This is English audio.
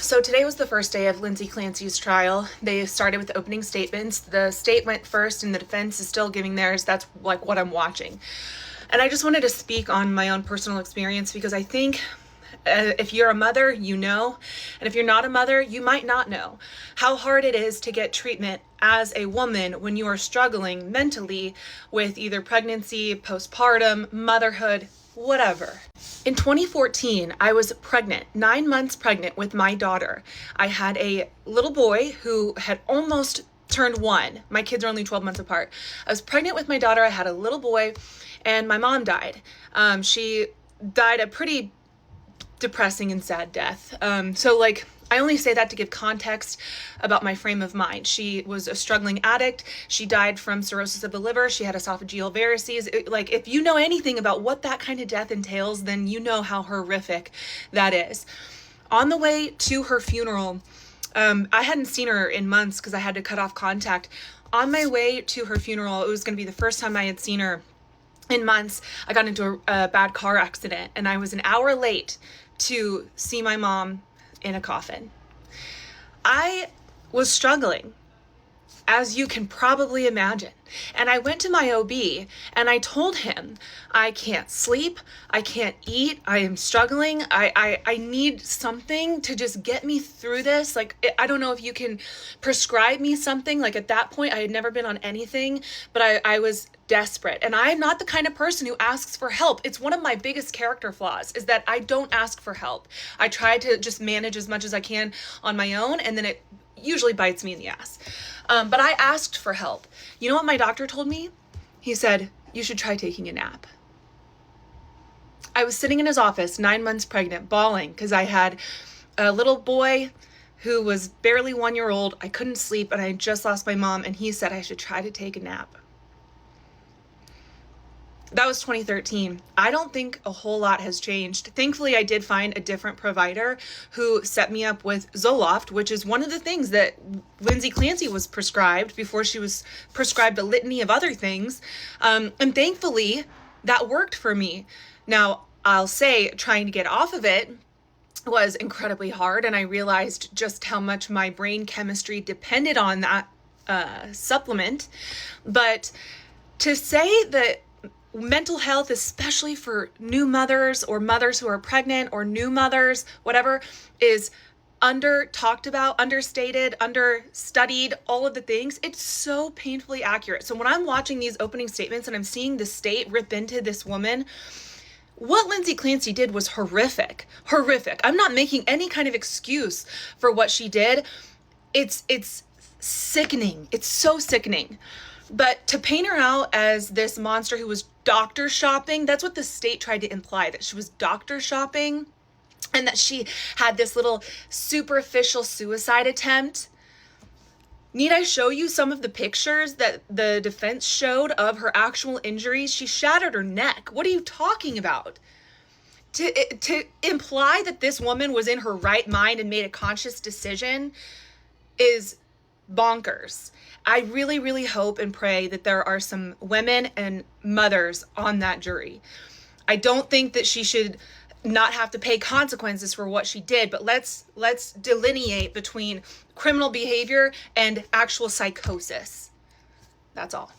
So today was the first day of Lindsay Clancy's trial. They started with opening statements. The state went first and the defense is still giving theirs. That's like what I'm watching. And I just wanted to speak on my own personal experience because I think if you're a mother, you know, and if you're not a mother, you might not know how hard it is to get treatment as a woman when you are struggling mentally with either pregnancy, postpartum, motherhood, whatever. In 2014, I was pregnant, 9 months pregnant with my daughter. I had a little boy who had almost turned 1. My kids are only 12 months apart. I was pregnant with my daughter. I had a little boy and my mom died. She died a pretty depressing and sad death. I only say that to give context about my frame of mind. She was a struggling addict. She died from cirrhosis of the liver. She had esophageal varices. If you know anything about what that kind of death entails, then you know how horrific that is. On the way to her funeral, I hadn't seen her in months because I had to cut off contact. On my way to her funeral, it was going to be the first time I had seen her in months. I got into a bad car accident and I was an hour late to see my mom in a coffin. I was struggling, as you can probably imagine. And I went to my OB and I told him, I can't sleep, I can't eat, I am struggling, I need something to just get me through this. I don't know if you can prescribe me something. At that point, I had never been on anything, but I was desperate. And I'm not the kind of person who asks for help. It's one of my biggest character flaws is that I don't ask for help. I try to just manage as much as I can on my own, and then it usually bites me in the ass. But I asked for help. You know what my doctor told me? He said, you should try taking a nap. I was sitting in his office, 9 months pregnant, bawling because I had a little boy who was barely 1 year old. I couldn't sleep and I had just lost my mom, and he said I should try to take a nap. That was 2013. I don't think a whole lot has changed. Thankfully, I did find a different provider who set me up with Zoloft, which is one of the things that Lindsay Clancy was prescribed before she was prescribed a litany of other things. And thankfully, that worked for me. Now, I'll say trying to get off of it was incredibly hard, and I realized just how much my brain chemistry depended on that supplement. But to say that mental health, especially for new mothers or mothers who are pregnant or new mothers, whatever, is under talked about, understated, understudied, all of the things. It's so painfully accurate. So when I'm watching these opening statements and I'm seeing the state rip into this woman, what Lindsay Clancy did was horrific. I'm not making any kind of excuse for what she did. It's sickening. It's so sickening. But to paint her out as this monster who was doctor shopping, that's what the state tried to imply, that she was doctor shopping and that she had this little superficial suicide attempt. Need I show you some of the pictures that the defense showed of her actual injuries? She shattered her neck. What are you talking about? To imply that this woman was in her right mind and made a conscious decision is bonkers. I really, really hope and pray that there are some women and mothers on that jury. I don't think that she should not have to pay consequences for what she did, but let's delineate between criminal behavior and actual psychosis. That's all.